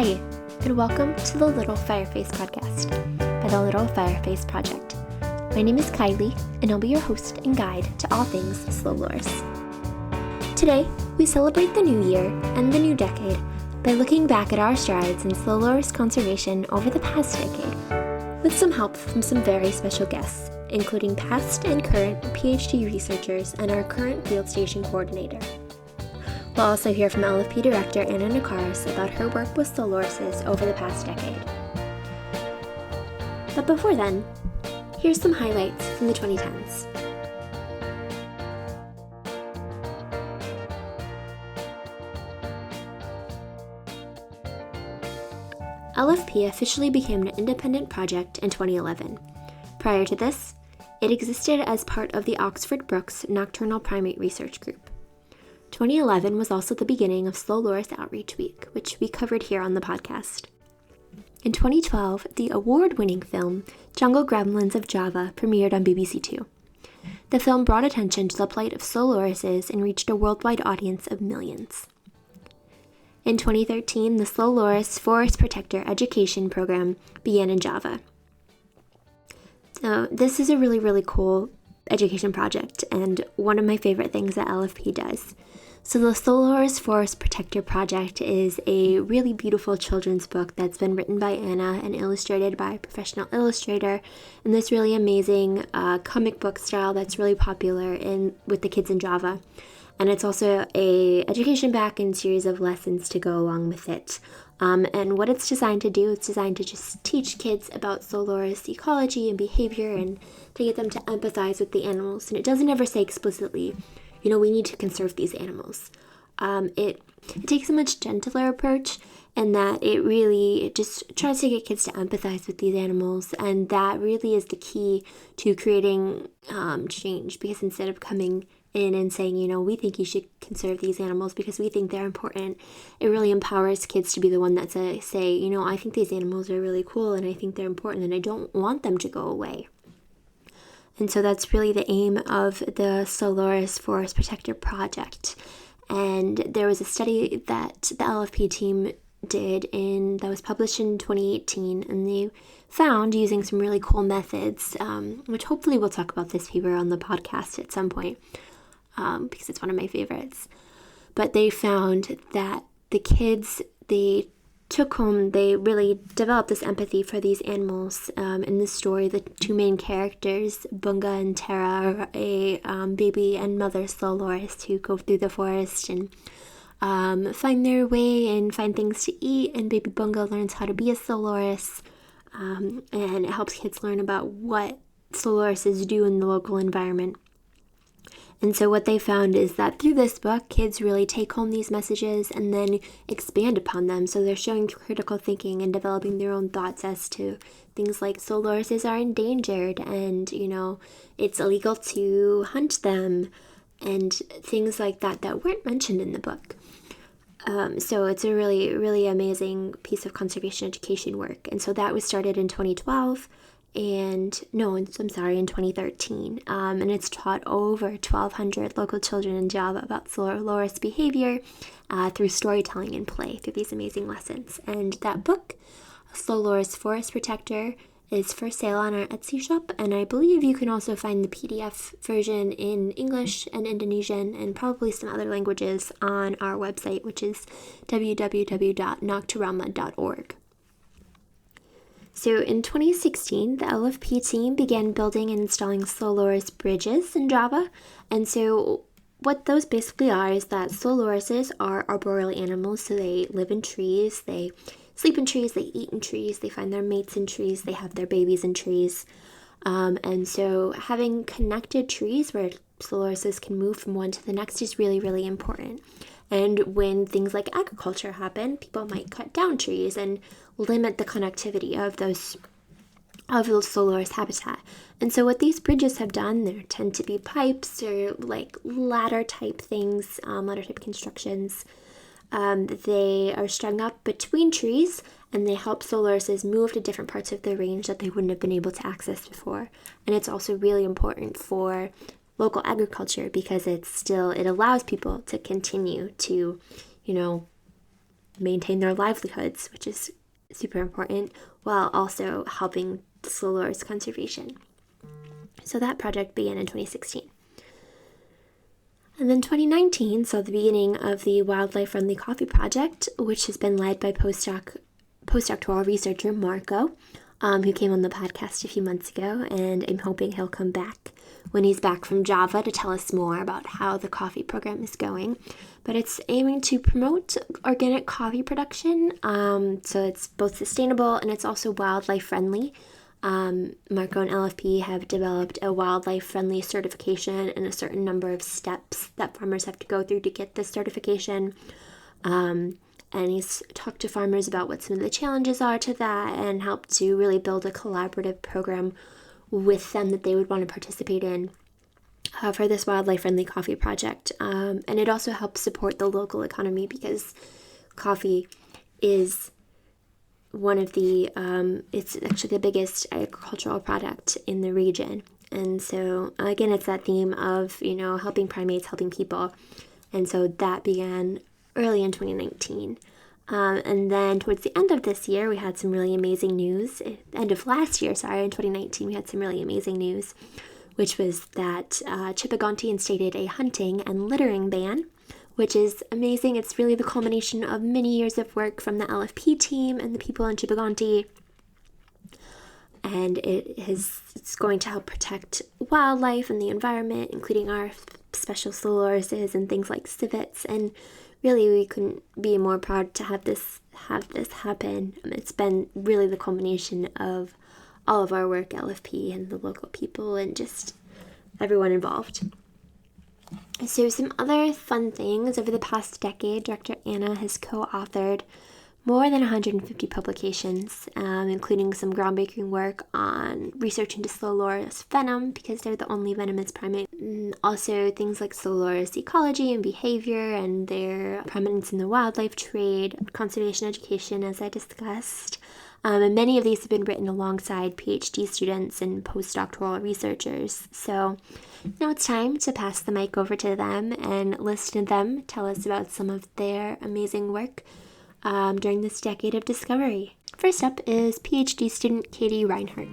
Hi, and welcome to the Little Fireface Podcast by the Little Fireface Project. My name is Kylie, and I'll be your host and guide to all things slow loris. Today, we celebrate the new year and the new decade by looking back at our strides in slow loris conservation over the past decade, with some help from some very special guests, including past and current PhD researchers and our current field station coordinator. We'll also hear from LFP Director Anna Nekaris about her work with slow lorises over the past decade. But before then, here's some highlights from the 2010s. LFP officially became an independent project in 2011. Prior to this, it existed as part of the Oxford Brookes Nocturnal Primate Research Group. 2011 was also the beginning of Slow Loris Outreach Week, which we covered here on the podcast. In 2012, the award-winning film Jungle Gremlins of Java premiered on BBC Two. The film brought attention to the plight of slow lorises and reached a worldwide audience of millions. In 2013, the Slow Loris Forest Protector Education Program began in Java. So this is a really cool education project and one of my favorite things that LFP does. So the Solaris Forest Protector Project is a really beautiful children's book that's been written by Anna and illustrated by a professional illustrator in this really amazing comic book style that's really popular with the kids in Java. And it's also a education back and series of lessons to go along with it. And what it's designed to do, it's designed to just teach kids about slow loris ecology and behavior and to get them to empathize with the animals. And it doesn't ever say explicitly, we need to conserve these animals. It takes a much gentler approach in that it just tries to get kids to empathize with these animals. And that really is the key to creating change, because instead of coming in and saying, we think you should conserve these animals because we think they're important, it really empowers kids to be the one that say, I think these animals are really cool and I think they're important and I don't want them to go away. And so that's really the aim of the Solaris Forest Protector Project. And there was a study that the LFP team did that was published in 2018, and they found, using some really cool methods, which hopefully we'll talk about this paper on the podcast at some point, because it's one of my favorites. But they found that the kids, they really developed this empathy for these animals. In this story, the two main characters, Bunga and Tara, are a baby and mother slow loris who go through the forest and find their way and find things to eat, and baby Bunga learns how to be a slow loris, and it helps kids learn about what slow lorises do in the local environment. And so what they found is that through this book, kids really take home these messages and then expand upon them. So they're showing critical thinking and developing their own thoughts as to things like slow lorises are endangered and, it's illegal to hunt them and things like that weren't mentioned in the book. So it's a really amazing piece of conservation education work. And so that was started in 2012. In 2013, and it's taught over 1,200 local children in Java about slow loris behavior through storytelling and play through these amazing lessons. And that book, Slow Loris Forest Protector, is for sale on our Etsy shop, and I believe you can also find the PDF version in English and Indonesian and probably some other languages on our website, which is www.nocturama.org. So in 2016, the LFP team began building and installing slow loris bridges in Java. And so what those basically are is that slow lorises are arboreal animals. So they live in trees, they sleep in trees, they eat in trees, they find their mates in trees, they have their babies in trees. And so having connected trees where slow lorises can move from one to the next is really important. And when things like agriculture happen, people might cut down trees and limit the connectivity of those slow loris habitat. And so what these bridges have done, there tend to be pipes or like ladder type things, ladder type constructions. They are strung up between trees and they help slow lorises move to different parts of the range that they wouldn't have been able to access before. And it's also really important for local agriculture because it allows people to continue to, maintain their livelihoods, which is super important, while also helping the slow loris conservation. So that project began in 2016. And then 2019 saw the beginning of the Wildlife-Friendly Coffee Project, which has been led by postdoctoral researcher Marco, who came on the podcast a few months ago, and I'm hoping he'll come back when he's back from Java to tell us more about how the coffee program is going. But it's aiming to promote organic coffee production, so it's both sustainable and it's also wildlife friendly. Marco and LFP have developed a wildlife-friendly certification and a certain number of steps that farmers have to go through to get this certification. And he's talked to farmers about what some of the challenges are to that and helped to really build a collaborative program with them that they would want to participate in for this wildlife-friendly coffee project. And it also helps support the local economy because coffee is one of the, it's actually the biggest agricultural product in the region. And so, again, it's that theme of, helping primates, helping people. And so that began early in 2019. And then towards the end of this year, we had some really amazing news. End of last year, in 2019, we had some really amazing news, which was that Chipagonti instated a hunting and littering ban, which is amazing. It's really the culmination of many years of work from the LFP team and the people in Chipagonti. And it's going to help protect wildlife and the environment, including our special slow lorises and things like civets. And really, we couldn't be more proud to have this happen. It's been really the culmination of all of our work, LFP and the local people and just everyone involved. So some other fun things. Over the past decade, Dr. Anna has co-authored more than 150 publications, including some groundbreaking work on research into slow loris venom, because they're the only venomous primate. And also things like slow loris ecology and behavior and their prominence in the wildlife trade, conservation education, as I discussed. And many of these have been written alongside PhD students and postdoctoral researchers. So now it's time to pass the mic over to them and listen to them tell us about some of their amazing work during this decade of discovery. First up is PhD student Katie Reinhardt.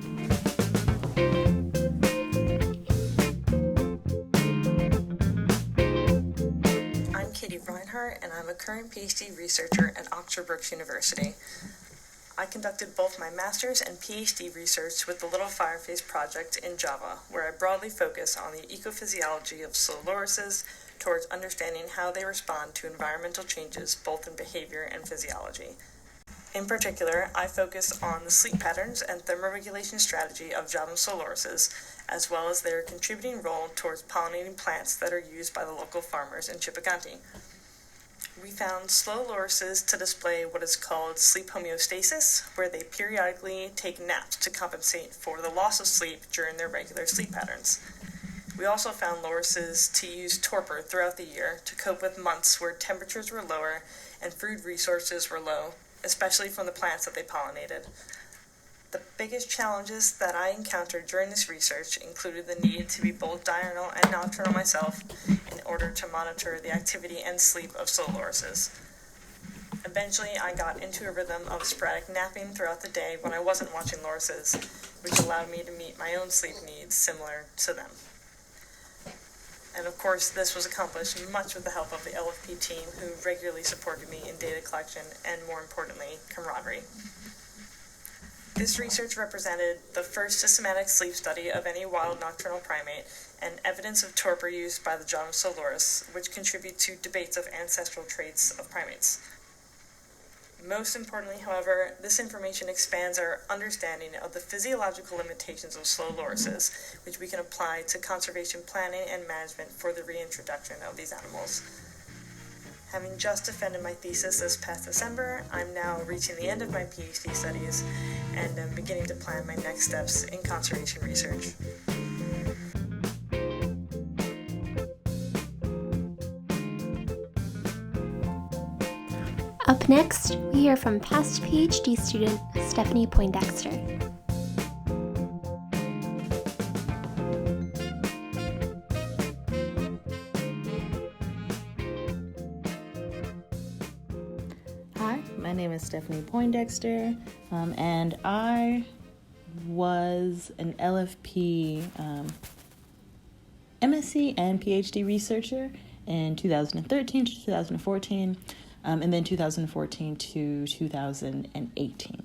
I'm Katie Reinhardt, and I'm a current PhD researcher at Oxford Brookes University. I conducted both my master's and PhD research with the Little Fireface Project in Java, where I broadly focus on the ecophysiology of slow lorises towards understanding how they respond to environmental changes both in behavior and physiology. In particular, I focus on the sleep patterns and thermoregulation strategy of Javan slow lorises, as well as their contributing role towards pollinating plants that are used by the local farmers in Chipagonti. We found slow lorises to display what is called sleep homeostasis, where they periodically take naps to compensate for the loss of sleep during their regular sleep patterns. We also found lorises to use torpor throughout the year to cope with months where temperatures were lower and food resources were low, especially from the plants that they pollinated. The biggest challenges that I encountered during this research included the need to be both diurnal and nocturnal myself in order to monitor the activity and sleep of slow lorises. Eventually, I got into a rhythm of sporadic napping throughout the day when I wasn't watching lorises, which allowed me to meet my own sleep needs similar to them. And of course, this was accomplished much with the help of the LFP team, who regularly supported me in data collection and, more importantly, camaraderie. This research represented the first systematic sleep study of any wild nocturnal primate and evidence of torpor use by the Javan slow loris, which contribute to debates of ancestral traits of primates. Most importantly, however, this information expands our understanding of the physiological limitations of slow lorises, which we can apply to conservation planning and management for the reintroduction of these animals. Having just defended my thesis this past December, I'm now reaching the end of my PhD studies and am beginning to plan my next steps in conservation research. Up next, we hear from past PhD student Stephanie Poindexter. Hi, my name is Stephanie Poindexter, and I was an LFP MSc and PhD researcher in 2013 to 2014, and then 2014 to 2018.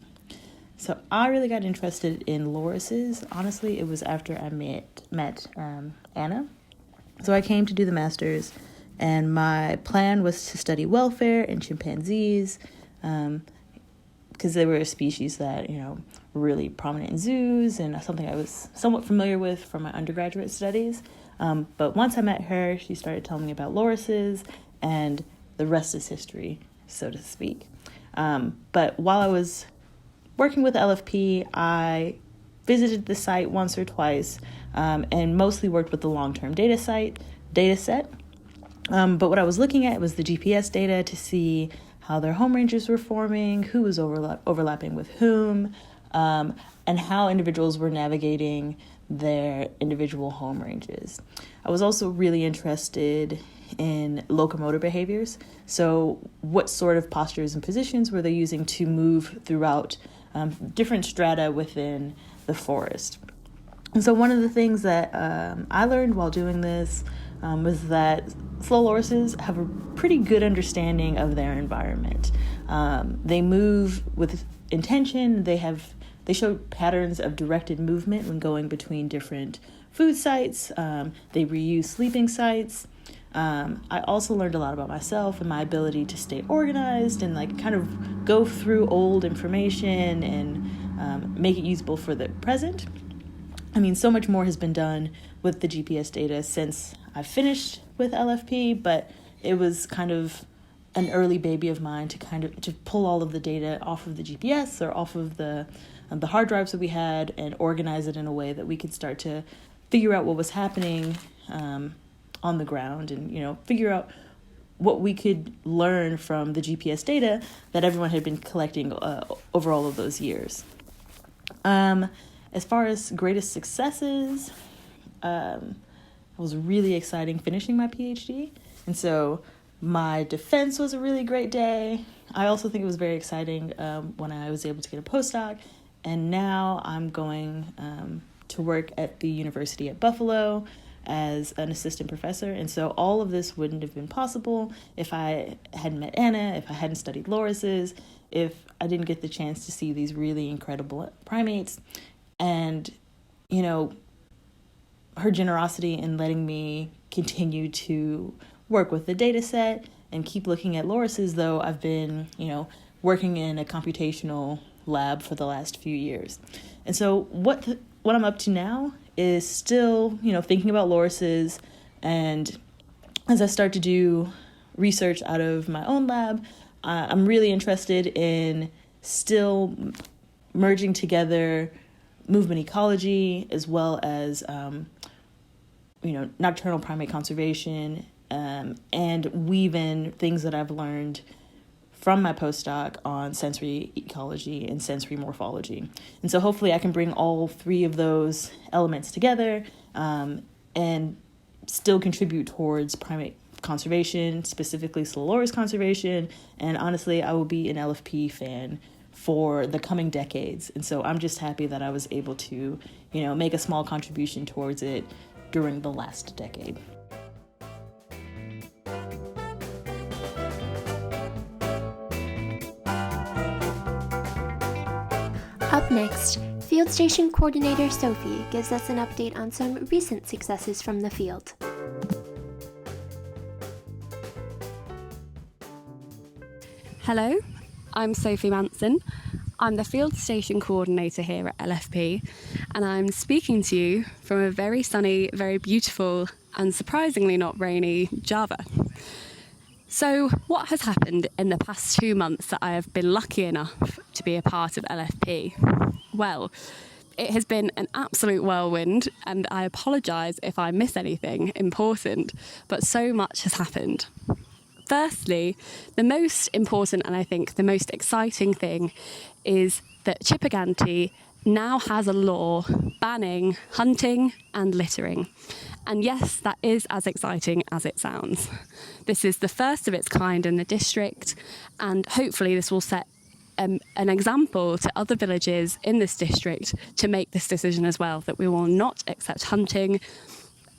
So I really got interested in lorises. Honestly, it was after I met Anna. So I came to do the master's, and my plan was to study welfare in chimpanzees, because they were a species that, were really prominent in zoos and something I was somewhat familiar with from my undergraduate studies. But once I met her, she started telling me about lorises, and the rest is history, so to speak. But while I was working with LFP, I visited the site once or twice, and mostly worked with the long-term data set. But what I was looking at was the GPS data to see how their home ranges were forming, who was overlapping with whom, and how individuals were navigating their individual home ranges. I was also really interested in locomotor behaviors. So what sort of postures and positions were they using to move throughout different strata within the forest? And so one of the things that I learned while doing this was that slow lorises have a pretty good understanding of their environment. They move with intention. They show patterns of directed movement when going between different food sites. They reuse sleeping sites. I also learned a lot about myself and my ability to stay organized and kind of go through old information and make it usable for the present. So much more has been done with the GPS data since I finished with LFP, but it was kind of an early baby of mine to pull all of the data off of the GPS or off of the hard drives that we had and organize it in a way that we could start to figure out what was happening on the ground and, figure out what we could learn from the GPS data that everyone had been collecting over all of those years. As far as greatest successes, it was really exciting finishing my PhD. And so my defense was a really great day. I also think it was very exciting when I was able to get a postdoc. And now I'm going to work at the University at Buffalo as an assistant professor. And so all of this wouldn't have been possible if I hadn't met Anna, if I hadn't studied lorises, if I didn't get the chance to see these really incredible primates. And, her generosity in letting me continue to work with the data set and keep looking at lorises, though I've been, working in a computational lab for the last few years. And so what I'm up to now is still, thinking about lorises. And as I start to do research out of my own lab, I'm really interested in still merging together movement ecology as well as, nocturnal primate conservation, and weave in things that I've learned from my postdoc on sensory ecology and sensory morphology. And so hopefully I can bring all three of those elements together and still contribute towards primate conservation, specifically Solaris conservation. And honestly, I will be an LFP fan for the coming decades. And so I'm just happy that I was able to, make a small contribution towards it during the last decade. Up next, Field Station Coordinator Sophie gives us an update on some recent successes from the field. Hello, I'm Sophie Monson. I'm the Field Station Coordinator here at LFP, and I'm speaking to you from a very sunny, very beautiful, and surprisingly not rainy Java. So what has happened in the past 2 months that I have been lucky enough to be a part of LFP? Well, it has been an absolute whirlwind, and I apologise if I miss anything important, but so much has happened. Firstly, the most important and I think the most exciting thing is that Chipaganti now has a law banning hunting and littering. And yes, that is as exciting as it sounds. This is the first of its kind in the district, and hopefully this will set an example to other villages in this district to make this decision as well, that we will not accept hunting.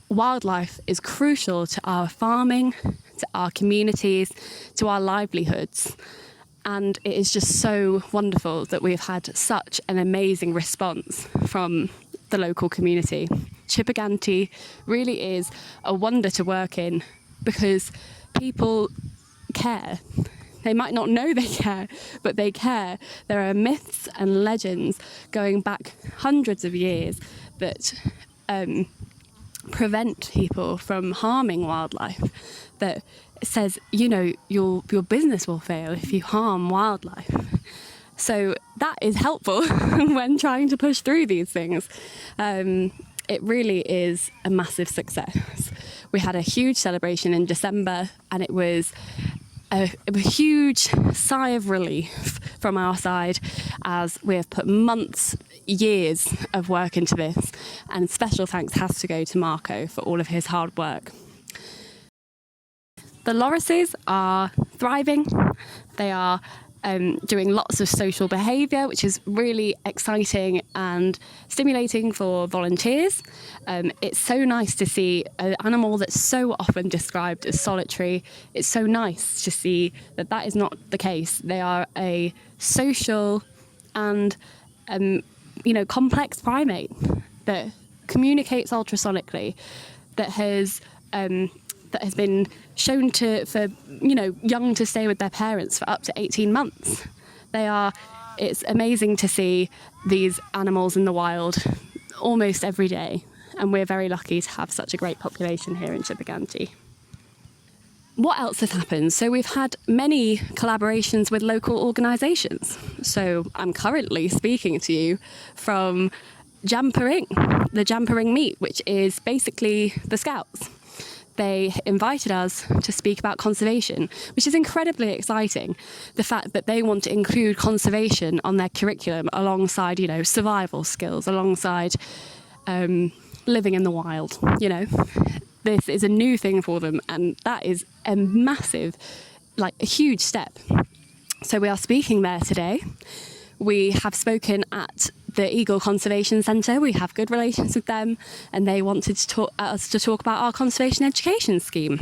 Wildlife is crucial to our farming, to our communities, to our livelihoods. And it is just so wonderful that we've had such an amazing response from the local community. Cipaganti really is a wonder to work in because people care. They might not know they care, but they care. There are myths and legends going back hundreds of years that prevent people from harming wildlife, that says, your business will fail if you harm wildlife. So that is helpful when trying to push through these things. It really is a massive success. We had a huge celebration in December, and it was a huge sigh of relief from our side, as we have put months, years of work into this, and special thanks has to go to Marco for all of his hard work. The lorises are thriving. They are doing lots of social behaviour, which is really exciting and stimulating for volunteers. It's so nice to see an animal that's so often described as solitary. It's so nice to see that is not the case. They are a social and complex primate that communicates ultrasonically, that has been shown for young to stay with their parents for up to 18 months. It's amazing to see these animals in the wild almost every day, and we're very lucky to have such a great population here in Cipaganti. What else has happened? So we've had many collaborations with local organisations. So I'm currently speaking to you from Jampering, the Jampering meet, which is basically the Scouts. They invited us to speak about conservation, which is incredibly exciting. The fact that they want to include conservation on their curriculum alongside, survival skills, alongside living in the wild, This is a new thing for them, and that is a massive, a huge step. So we are speaking there today. We have spoken at the Eagle Conservation Centre. We have good relations with them, and they wanted us to talk about our conservation education scheme.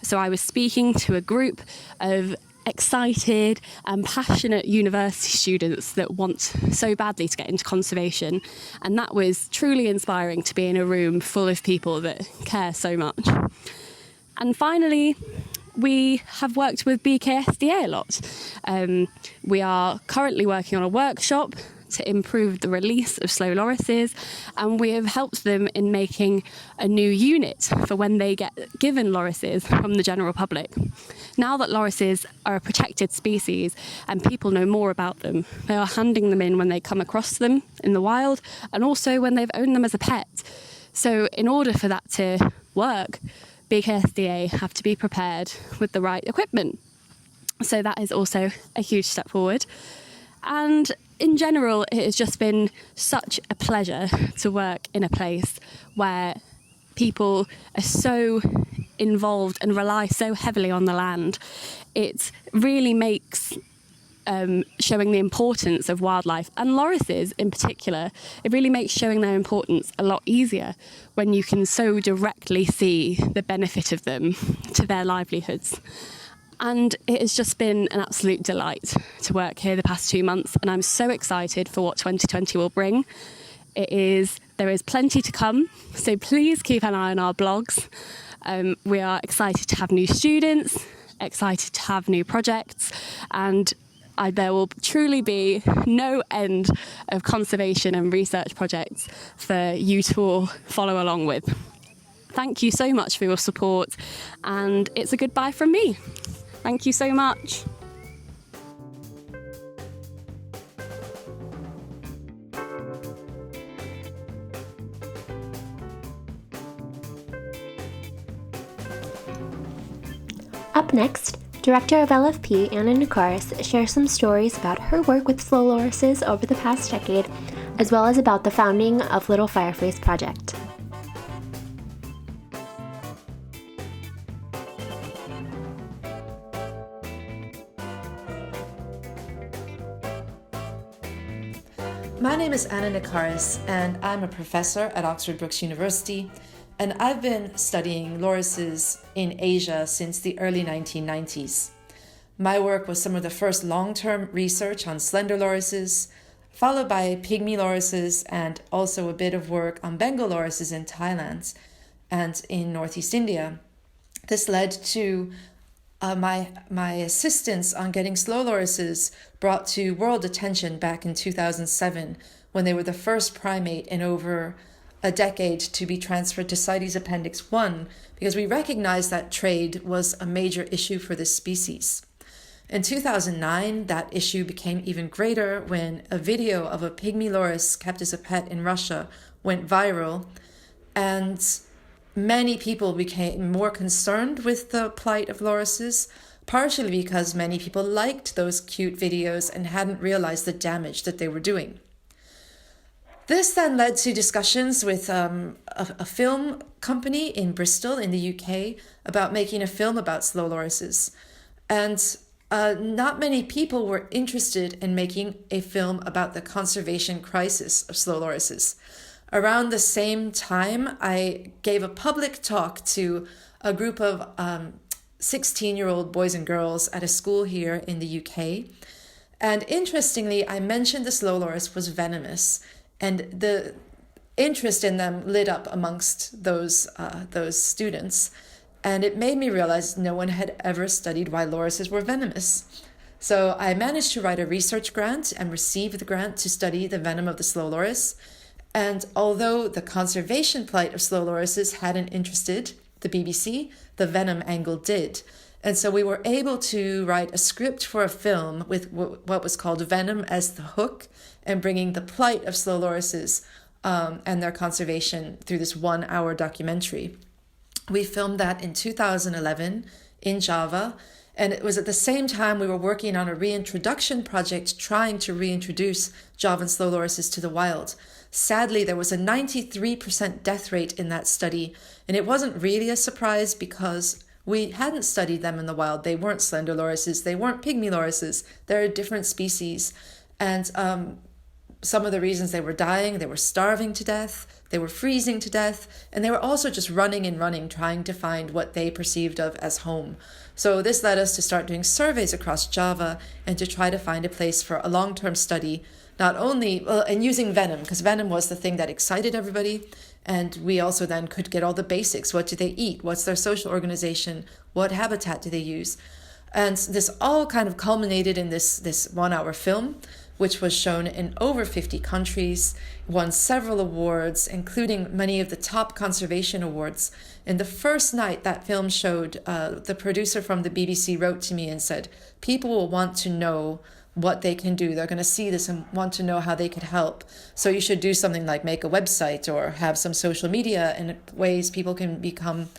So I was speaking to a group of excited and passionate university students that want so badly to get into conservation, and that was truly inspiring to be in a room full of people that care so much. And finally, we have worked with BKSDA a lot. We are currently working on a workshop to improve the release of slow lorises, and we have helped them in making a new unit for when they get given lorises from the general public. Now that lorises are a protected species and people know more about them, they are handing them in when they come across them in the wild, and also when they've owned them as a pet. So in order for that to work, BKSDA have to be prepared with the right equipment. So that is also a huge step forward. And in general, it has just been such a pleasure to work in a place where people are so involved and rely so heavily on the land. It really makes showing the importance of wildlife, and lorises in particular, it really makes showing their importance a lot easier when you can so directly see the benefit of them to their livelihoods. And it has just been an absolute delight to work here the past 2 months, and I'm so excited for what 2020 will bring. There is plenty to come, so please keep an eye on our blogs. We are excited to have new students, excited to have new projects, and there will truly be no end of conservation and research projects for you to all follow along with. Thank you so much for your support, and it's a goodbye from me. Thank you so much. Up next, Director of LFP Anna Nekaris shares some stories about her work with slow lorises over the past decade, as well as about the founding of Little Fireface Project. My name is Nekaris, and I'm a professor at Oxford Brookes University, and I've been studying lorises in Asia since the early 1990s. My work was some of the first long-term research on slender lorises, followed by pygmy lorises, and also a bit of work on Bengal lorises in Thailand and in Northeast India. This led to my assistance on getting slow lorises brought to world attention back in 2007, when they were the first primate in over a decade to be transferred to CITES Appendix 1, because we recognized that trade was a major issue for this species. In 2009, that issue became even greater when a video of a pygmy loris kept as a pet in Russia went viral, and many people became more concerned with the plight of lorises, partially because many people liked those cute videos and hadn't realized the damage that they were doing. This then led to discussions with a film company in Bristol in the UK about making a film about slow lorises. And not many people were interested in making a film about the conservation crisis of slow lorises. Around the same time, I gave a public talk to a group of 16-year-old boys and girls at a school here in the UK. And interestingly, I mentioned the slow loris was venomous, and the interest in them lit up amongst those students. And it made me realize no one had ever studied why lorises were venomous. So I managed to write a research grant and receive the grant to study the venom of the slow loris. And although the conservation plight of slow lorises hadn't interested the BBC, the venom angle did. And so we were able to write a script for a film with what was called Venom as the hook, and bringing the plight of slow lorises and their conservation through this 1-hour documentary. We filmed that in 2011 in Java, and it was at the same time we were working on a reintroduction project trying to reintroduce Javan slow lorises to the wild. Sadly, there was a 93% death rate in that study, and it wasn't really a surprise because we hadn't studied them in the wild. They weren't slender lorises, they weren't pygmy lorises, they're a different species. And some of the reasons they were dying, they were starving to death, they were freezing to death, and they were also just running and running, trying to find what they perceived of as home. So this led us to start doing surveys across Java and to try to find a place for a long-term study, not only, and using venom, because venom was the thing that excited everybody, and we also then could get all the basics. What do they eat? What's their social organization? What habitat do they use? And this all kind of culminated in this 1-hour film, which was shown in over 50 countries, won several awards, including many of the top conservation awards. And the first night that film showed, the producer from the BBC wrote to me and said, people will want to know what they can do. They're going to see this and want to know how they could help. So you should do something like make a website or have some social media in ways people can become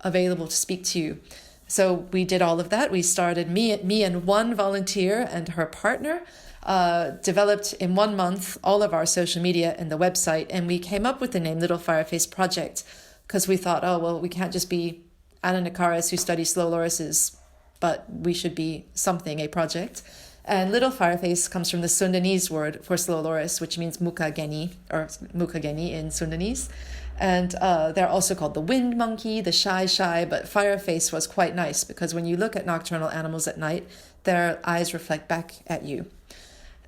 available to speak to you. So we did all of that. We started, me and one volunteer and her partner, developed in 1 month all of our social media and the website, and we came up with the name Little Fireface Project because we thought, oh, well, we can't just be Anna Nekaris who studies slow lorises, but we should be something, a project. And Little Fireface comes from the Sundanese word for slow loris, which means mukageni, or mukageni in Sundanese. And they're also called the wind monkey, the shy, but Fireface was quite nice because when you look at nocturnal animals at night, their eyes reflect back at you.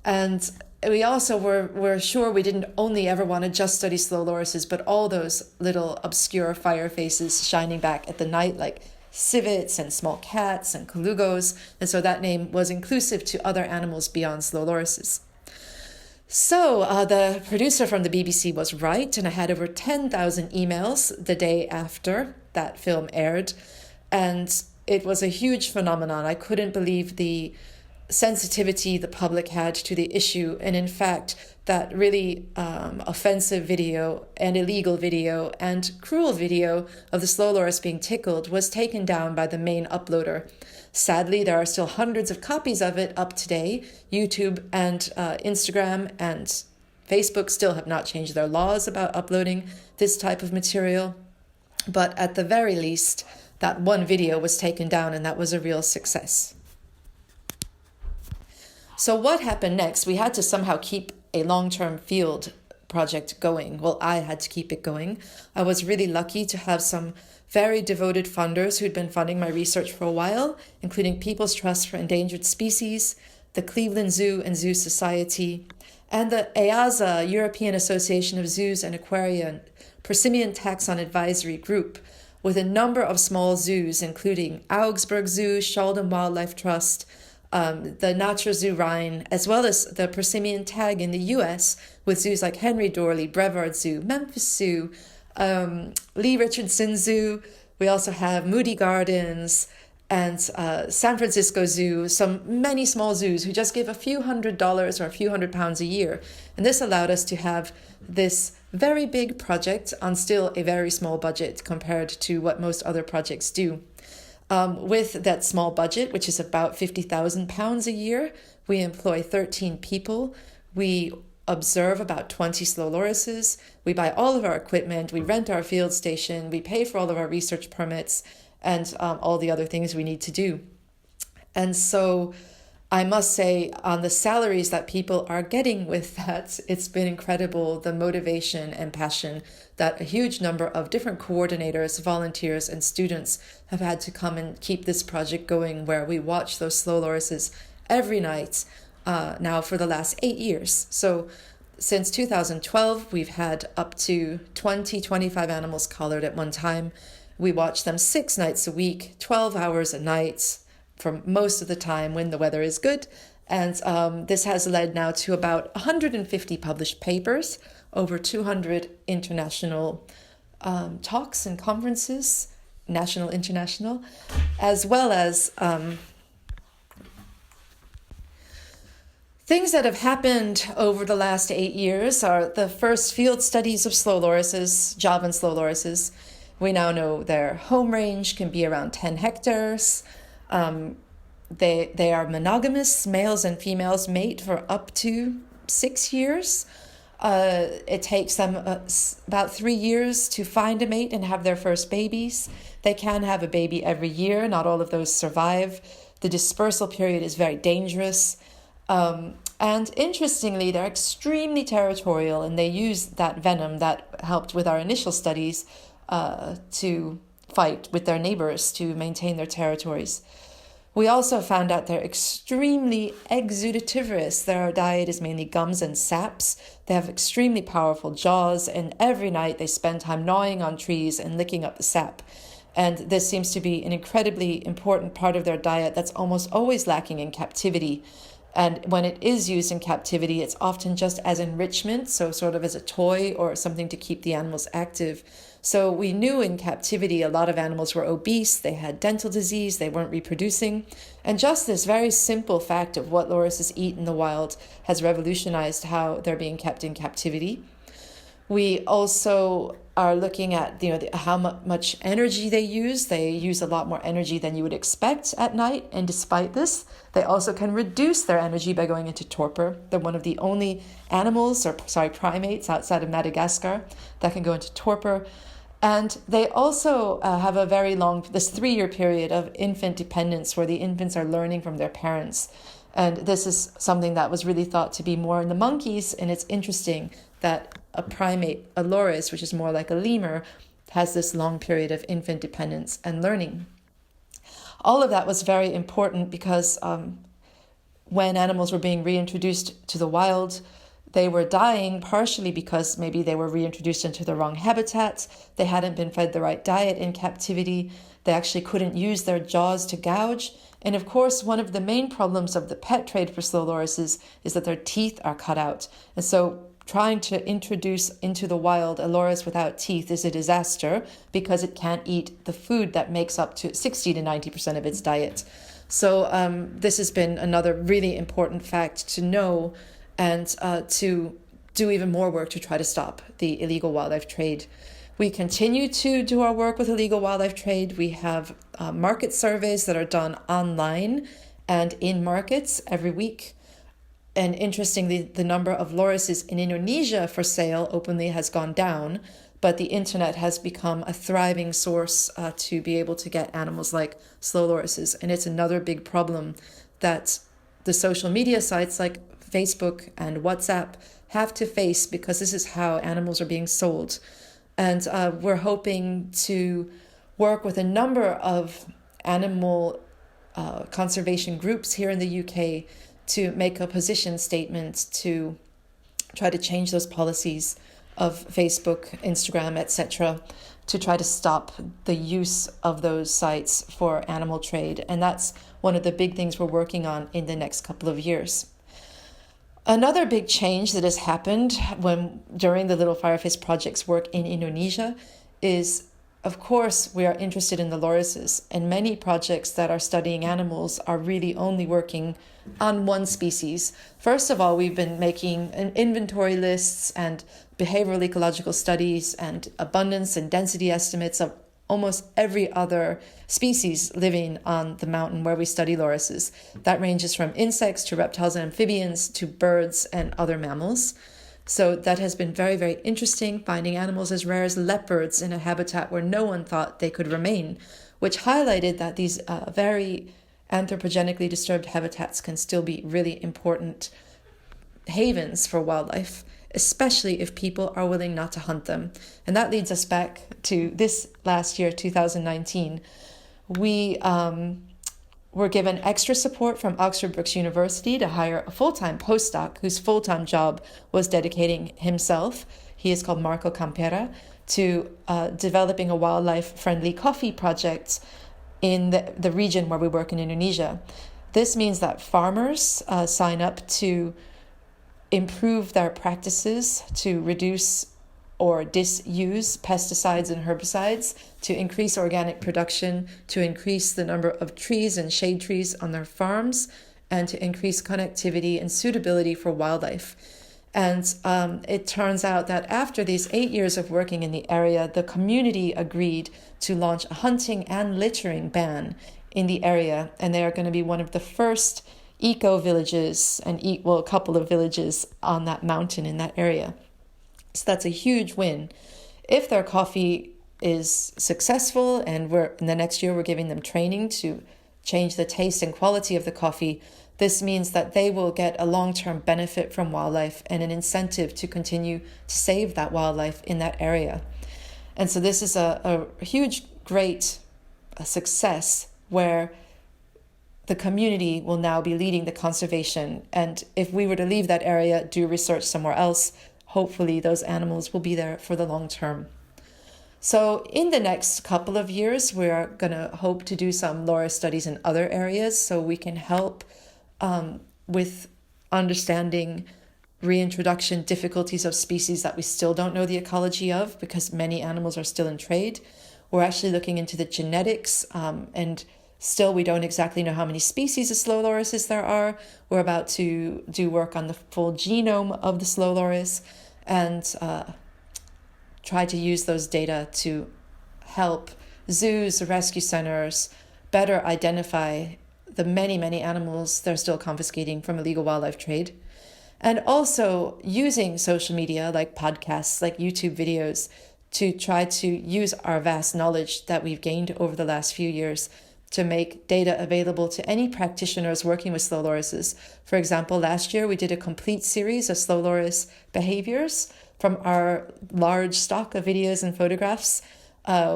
And we also were sure we didn't only ever want to just study slow lorises, but all those little obscure firefaces shining back at the night, like civets and small cats and colugos. And so that name was inclusive to other animals beyond slow lorises. So the producer from the BBC was right, and I had over 10,000 emails the day after that film aired. And it was a huge phenomenon. I couldn't believe the sensitivity the public had to the issue, and in fact that really offensive video and illegal video and cruel video of the slow loris being tickled was taken down by the main uploader. Sadly, there are still hundreds of copies of it up today, YouTube and Instagram and Facebook still have not changed their laws about uploading this type of material. But at the very least, that one video was taken down, and that was a real success. So what happened next? We had to somehow keep a long-term field project going. Well, I had to keep it going. I was really lucky to have some very devoted funders who'd been funding my research for a while, including People's Trust for Endangered Species, the Cleveland Zoo and Zoo Society, and the EAZA, European Association of Zoos and Aquaria, Persimmon Taxon Advisory Group, with a number of small zoos, including Augsburg Zoo, Sheldon Wildlife Trust, the Natural Zoo Rhine, as well as the Persimmon Tag in the US, with zoos like Henry Dorley, Brevard Zoo, Memphis Zoo, Lee Richardson Zoo. We also have Moody Gardens and San Francisco Zoo, many small zoos who just give a few $100s or a few £100 a year. And this allowed us to have this very big project on still a very small budget compared to what most other projects do. With that small budget, which is about £50,000 a year, we employ 13 people. We observe about 20 slow lorises. We buy all of our equipment. We rent our field station. We pay for all of our research permits and all the other things we need to do. And so I must say, on the salaries that people are getting with that, it's been incredible, the motivation and passion that a huge number of different coordinators, volunteers, and students have had to come and keep this project going, where we watch those slow lorises every night now for the last 8 years. So since 2012, we've had up to 25 animals collared at one time. We watch them 6 nights a week, 12 hours a night, for most of the time when the weather is good. And this has led now to about 150 published papers, over 200 international talks and conferences, national, international, as well as things that have happened over the last 8 years are the first field studies of slow lorises, Javan slow lorises. We now know their home range can be around 10 hectares. They are monogamous. Males and females mate for up to 6 years. It takes them about 3 years to find a mate and have their first babies. They can have a baby every year. Not all of those survive. The dispersal period is very dangerous. And interestingly, they're extremely territorial, and they use that venom that helped with our initial studies to fight with their neighbors to maintain their territories. We also found out they're extremely exudativorous. Their diet is mainly gums and saps. They have extremely powerful jaws, and every night they spend time gnawing on trees and licking up the sap. And this seems to be an incredibly important part of their diet that's almost always lacking in captivity. And when it is used in captivity, it's often just as enrichment, so sort of as a toy or something to keep the animals active. So we knew in captivity a lot of animals were obese, they had dental disease, they weren't reproducing. And just this very simple fact of what lorises eat in the wild has revolutionized how they're being kept in captivity. We also are looking at how much energy they use. They use a lot more energy than you would expect at night. And despite this, they also can reduce their energy by going into torpor. They're one of the only primates outside of Madagascar that can go into torpor. And they also have a very long, this 3-year period of infant dependence where the infants are learning from their parents. And this is something that was really thought to be more in the monkeys. And it's interesting that a primate, a loris, which is more like a lemur, has this long period of infant dependence and learning. All of that was very important because when animals were being reintroduced to the wild, they were dying partially because maybe they were reintroduced into the wrong habitat. They hadn't been fed the right diet in captivity. They actually couldn't use their jaws to gouge. And of course, one of the main problems of the pet trade for slow lorises is that their teeth are cut out. And so trying to introduce into the wild a loris without teeth is a disaster because it can't eat the food that makes up to 60 to 90% of its diet. So this has been another really important fact to know and to do even more work to try to stop the illegal wildlife trade. We continue to do our work with illegal wildlife trade. We have market surveys that are done online and in markets every week. And interestingly, the number of lorises in Indonesia for sale openly has gone down, but the internet has become a thriving source to be able to get animals like slow lorises. And it's another big problem that the social media sites like Facebook and WhatsApp have to face, because this is how animals are being sold. And we're hoping to work with a number of animal conservation groups here in the UK to make a position statement to try to change those policies of Facebook, Instagram, etc., to try to stop the use of those sites for animal trade. And that's one of the big things we're working on in the next couple of years. Another big change that has happened during the Little Fireface Project's work in Indonesia is, of course, we are interested in the lorises, and many projects that are studying animals are really only working on one species. First of all, we've been making inventory lists and behavioral ecological studies and abundance and density estimates of almost every other species living on the mountain where we study lorises. That ranges from insects to reptiles and amphibians to birds and other mammals. So that has been very, very interesting, finding animals as rare as leopards in a habitat where no one thought they could remain, which highlighted that these very anthropogenically disturbed habitats can still be really important havens for wildlife, especially if people are willing not to hunt them. And that leads us back to this last year, 2019. We were given extra support from Oxford Brookes University to hire a full-time postdoc whose full-time job was dedicating himself, he is called Marco Campera, to developing a wildlife-friendly coffee project in the region where we work in Indonesia. This means that farmers sign up to improve their practices to reduce or disuse pesticides and herbicides, to increase organic production, to increase the number of trees and shade trees on their farms, and to increase connectivity and suitability for wildlife. And it turns out that after these 8 years of working in the area, the community agreed to launch a hunting and littering ban in the area, and they are going to be one of the first eco-villages and a couple of villages on that mountain in that area. So that's a huge win. If their coffee is successful, and in the next year we're giving them training to change the taste and quality of the coffee, this means that they will get a long-term benefit from wildlife and an incentive to continue to save that wildlife in that area. And so this is a huge, great success where the community will now be leading the conservation. And if we were to leave that area, do research somewhere else, hopefully those animals will be there for the long term. So in the next couple of years, we are going to hope to do some loris studies in other areas so we can help with understanding reintroduction difficulties of species that we still don't know the ecology of, because many animals are still in trade. We're actually looking into the genetics, and still we don't exactly know how many species of slow lorises there are. We're about to do work on the full genome of the slow loris and try to use those data to help zoos, rescue centers better identify the many, many animals they're still confiscating from illegal wildlife trade. And also using social media like podcasts, like YouTube videos, to try to use our vast knowledge that we've gained over the last few years to make data available to any practitioners working with slow lorises. For example, last year we did a complete series of slow loris behaviors from our large stock of videos and photographs,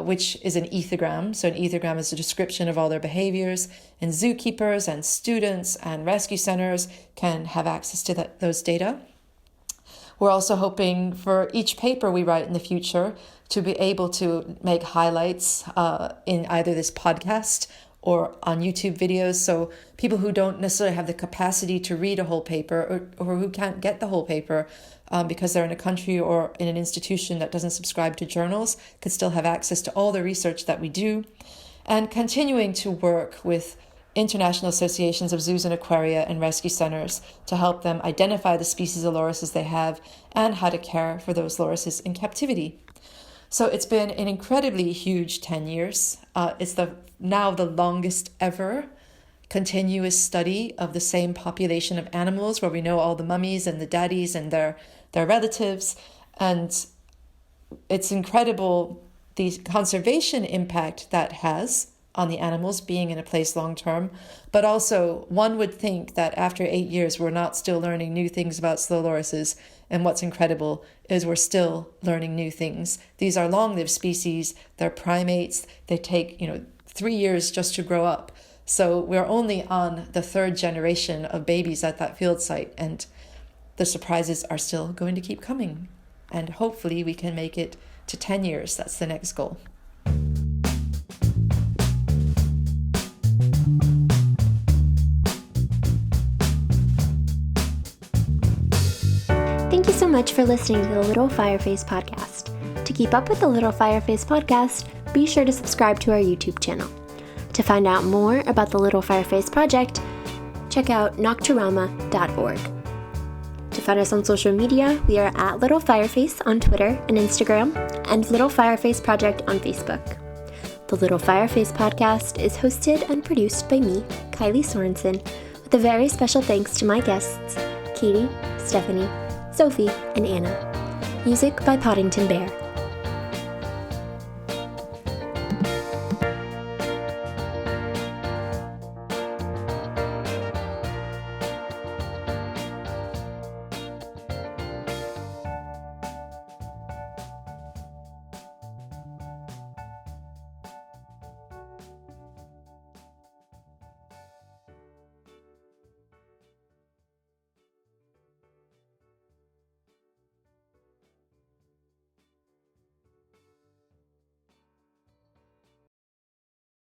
which is an ethogram. So an ethogram is a description of all their behaviors, and zookeepers and students and rescue centers can have access to those data. We're also hoping for each paper we write in the future to be able to make highlights in either this podcast or on YouTube videos. So people who don't necessarily have the capacity to read a whole paper or who can't get the whole paper because they're in a country or in an institution that doesn't subscribe to journals could still have access to all the research that we do. And continuing to work with international associations of zoos and aquaria and rescue centers to help them identify the species of lorises they have and how to care for those lorises in captivity. So it's been an incredibly huge 10 years. It's now the longest ever continuous study of the same population of animals where we know all the mummies and the daddies and their relatives. And it's incredible the conservation impact that has on the animals being in a place long term. But also, one would think that after 8 years, we're not still learning new things about slow lorises. And what's incredible is we're still learning new things. These are long-lived species. They're primates. They take, 3 years just to grow up. So we're only on the 3rd generation of babies at that field site, and the surprises are still going to keep coming. And hopefully we can make it to 10 years. That's the next goal. Thank you so much for listening to the Little Fireface Podcast. To keep up with the Little Fireface Podcast, be sure to subscribe to our YouTube channel. To find out more about the Little Fireface Project, check out nocturama.org. To find us on social media, we are at Little Fireface on Twitter and Instagram, and Little Fireface Project on Facebook. The Little Fireface Podcast is hosted and produced by me, Kylie Sorensen, with a very special thanks to my guests, Katie, Stephanie, Sophie, and Anna. Music by Poddington Bear.